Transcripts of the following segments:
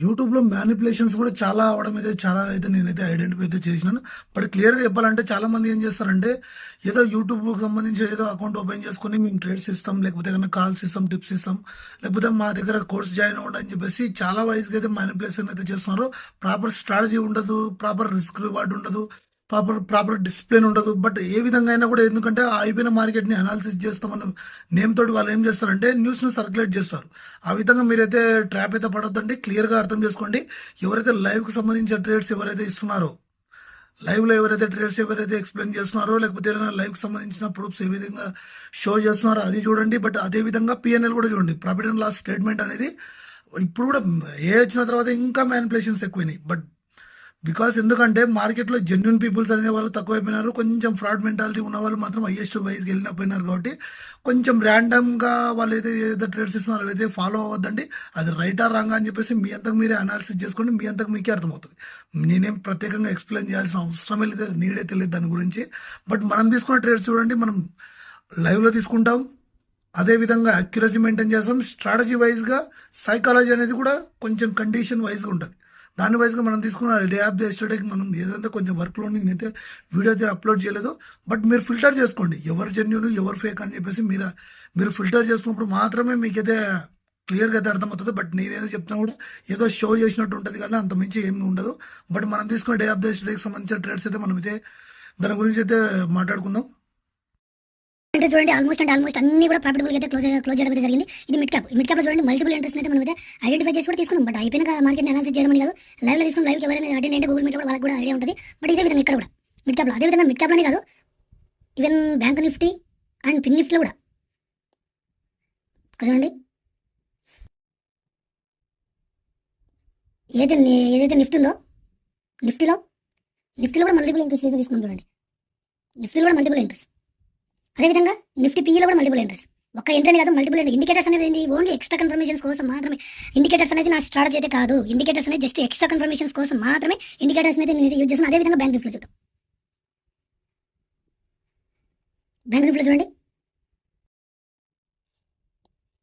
యూట్యూబ్‌లో మ్యానిప్యులేషన్స్ కూడా చాలా అవ్వడం అయితే చాలా అయితే నేనైతే ఐడెంటిఫై అయితే చేసినాను. బట్ క్లియర్‌గా చెప్పాలంటే చాలామంది ఏం చేస్తారంటే, ఏదో యూట్యూబ్‌కి సంబంధించి ఏదో అకౌంట్ ఓపెన్ చేసుకొని మేము ట్రేడ్స్ ఇస్తాం, లేకపోతే ఏదైనా కాల్స్ ఇస్తాం, టిప్స్ ఇస్తాం, లేకపోతే మా దగ్గర కోర్స్ జాయిన్ అవ్వండి అని చెప్పేసి చాలా వైస్‌గా అయితే మ్యానిప్యులేషన్ అయితే చేస్తున్నారు. ప్రాపర్ స్ట్రాటజీ ఉండదు, ప్రాపర్ రిస్క్ రివార్డ్ ఉండదు. ప్రాపర్ డిసిప్లిన్ ఉండదు. బట్ ఏ విధంగా అయినా కూడా ఎందుకంటే ఆ అయిపోయిన మార్కెట్ని అనాలిసిస్ చేస్తామన్న నేమ్ తోటి వాళ్ళు ఏం చేస్తారంటే న్యూస్ను సర్క్యులేట్ చేస్తారు. ఆ విధంగా మీరైతే ట్రాప్ అయితే పడొద్దండి. క్లియర్గా అర్థం చేసుకోండి. ఎవరైతే లైవ్కి సంబంధించిన ట్రేడ్స్ ఎవరైతే ఇస్తున్నారో, లైవ్లో ఎవరైతే ఎక్స్ప్లెయిన్ చేస్తున్నారో, లేకపోతే ఏదైనా లైవ్కి సంబంధించిన ప్రూఫ్స్ ఏ విధంగా షో చేస్తున్నారో అది చూడండి. బట్ అదే విధంగా పిఎన్ఎల్ కూడా చూడండి. ప్రాఫిట్ అండ్ లాస్ స్టేట్మెంట్ అనేది ఇప్పుడు కూడా ఏ వచ్చిన తర్వాత ఇంకా మ్యానిపులేషన్స్ ఎక్కువైనాయి. బట్ బికాస్ ఎందుకంటే మార్కెట్లో జెన్యున్ పీపుల్స్ అనే వాళ్ళు తక్కువైపోయినారు. కొంచెం ఫ్రాడ్ మెంటాలిటీ ఉన్న వాళ్ళు మాత్రం హైయెస్ట్ వైజ్కి వెళ్ళిపోయినారు. కాబట్టి కొంచెం ర్యాండమ్గా వాళ్ళు ఏదో ట్రేడ్స్ ఇస్తున్నారో అయితే ఫాలో అవ్వద్దండి. అది రైటా రాంగా అని చెప్పేసి మీ అంతకు మీరే అనాలిసిస్ చేసుకోండి. మీ అంతకు మీకే అర్థమవుతుంది. నేనేం ప్రత్యేకంగా ఎక్స్ప్లెయిన్ చేయాల్సిన అవసరం లేదు, నీడైతే లేదు దాని గురించి. బట్ మనం తీసుకున్న ట్రేడ్స్ చూడండి, మనం లైవ్లో తీసుకుంటాం, అదేవిధంగా అక్యురసీ మెయింటైన్ చేస్తాం. స్ట్రాటజీ వైజ్గా సైకాలజీ అనేది కూడా కొంచెం కండిషన్ వైజ్గా ఉంటుంది. దాని వైజ్గా మనం తీసుకున్న డే ఆఫ్ ది ఎస్టర్డేకి మనం ఏదంటే కొంచెం వర్క్లో నేనైతే వీడియో అయితే అప్లోడ్ చేయలేదు. బట్ మీరు ఫిల్టర్ చేసుకోండి, ఎవరు జెన్యూన్ ఎవరు ఫేక్ అని చెప్పేసి మీరు ఫిల్టర్ చేసుకున్నప్పుడు మాత్రమే మీకైతే క్లియర్గా అయితే అర్థమవుతుంది. బట్ నేనేదో చెప్తున్నా కూడా ఏదో షో చేసినట్టు ఉంటుంది, కానీ అంత మించి ఏమి ఉండదు. బట్ మనం తీసుకున్న డే ఆఫ్ ది ఎస్టర్డేకి సంబంధించిన ట్రేడ్స్ అయితే మనమైతే దాని గురించి అయితే మాట్లాడుకుందాం. అంటే చూడండి ఆల్మోస్ట్ అన్ని కూడా ప్రాఫిటబుల్ అయితే క్లోజ్ చేయడం అయితే జరిగింది. ఇది మిడ్ క్యాప్ లో చూడండి మల్టిపుల్ ఇంట్రెస్ట్ అయితే మనం అయితే ఐడెంటిఫై చేసి కూడా తీసుకున్నాం. బట్ అయిపోయిన మార్కెట్ అనాలిసిస్ చేయడం అని కాదు, లైవ్ లో తీసుకుని లైవ్ ఎవరైనా అటెండ్ అంటే గూగుల్ మీట్ కూడా వాళ్ళకి కూడా ఐడియా ఉంటుంది. బట్ ఇదే విధంగా ఇక్కడ కూడా మిడ్ క్యాప్ లో, అదే విధంగా మిడ్ క్యాప్ లోనే కాదు, even bank Nifty and pin Nifty లో కూడా చూడండి. ఏదైతే నిఫ్టీ ఉందో నిఫ్టీలో కూడా మల్టిపుల్ ఇంట్రెస్ట్ అయితే తీసుకున్నాం. చూడండి నిఫ్టీలో కూడా మల్టిపుల్ ఇంట్రెస్ట్, అదేవిధంగా నిఫ్టీ పీఈలో కూడా మల్టిపుల్ ఎంట్రీస్. ఒక్క ఎంట్రీ కాదు, మల్టిపుల్ ఎంట్రీ. ఇండికేటర్స్ అనేది ఓన్లీ ఎక్స్ట్రా కన్ఫర్మేషన్స్ కోసం మాత్రమే. ఇండికేటర్స్ అనేది నా స్ట్రాటజీ అయితే కాదు. ఇండికేటర్స్ అనేది జస్ట్ ఎక్స్ట్రా కన్ఫర్మేషన్స్ కోసం మాత్రమే ఇండికేటర్స్ అనేది నేను యూజ్ చేస్తాను. అదేవిధంగా బ్యాంక్ నిఫ్టీలో చూద్దాం. బ్యాంక్ నిఫ్టీలో చూడండి,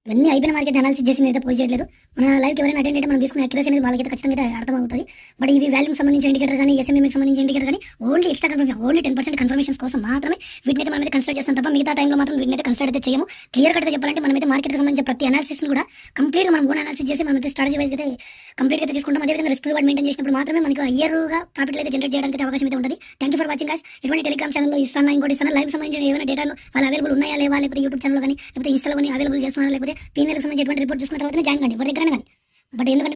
ఇవన్నీ అయిపోయిన మార్కెట్ అనాలిసిస్ చేసి అయితే పోయి చేయలేదు. మన లైఫ్ ఎవరైనా అటెండ్ అయితే మనం తీసుకునే అక్యురసీ అనేది వాళ్ళకైతే ఖచ్చితంగా అయితే అర్థమవుతుంది. బట్ ఇవి వాల్యూమ్ సంబంధించిన ఇండికేటర్ కానీ ఎస్ఎంఎంకి సంబంధించిన ఇండికేటర్ కానీ only extra confirmation, only 10% confirmations కోసం మాత్రమే వీటిని అయితే మనం అయితే కన్సిడర్ చేస్తాం తప్ప మిగతా టైంలో మాత్రం వీటిని అయితే కన్సిడర్ అయితే చేయము. క్లియర్ కట్ చెప్పాలంటే మనం అయితే మార్కెట్కి సంబంధించిన ప్రతి అనాలిసిస్ కూడా కంప్లీట్గా మనం ఓన్ అనాలిసిస్ చేసి మనం అయితే స్ట్రాటజీ వైజ్ అయితే కంప్లీట్ అయితే తీసుకుంటాం. అదేవిధంగా రిస్క్ రివార్డ్ మెయింటైన్ చేసినప్పుడు మాత్రమే మనకు ఇయర్గా ప్రాఫిట్ అయితే జనరేట్ చేయడానికి అవకాశం అయితే ఉంటుంది. Thank you for watching guys. ఇటువంటి టెలిగ్రామ్ ఛానల్లో ఇస్తాను, ఇంకోటి ఇస్తాను, లైవ్ సంబంధించిన ఏమైనా డేటాను వాళ్ళు అవైలబుల్ ఉన్నాయా లేవా, లేకపోతే యూట్యూబ్ ఛానల్ కానీ లేకపోతే ఇన్స్టాలో కానీ అవైలబుల్ చేస్తున్నారు, లేకపోతే పీఎన్ఎల్ సంబంధించిన రిపోర్ట్ చూసుకున్న తర్వాత జాయిన్ కండి ఎవరి దగ్గర కానీ. బట్ ఎందుకంటే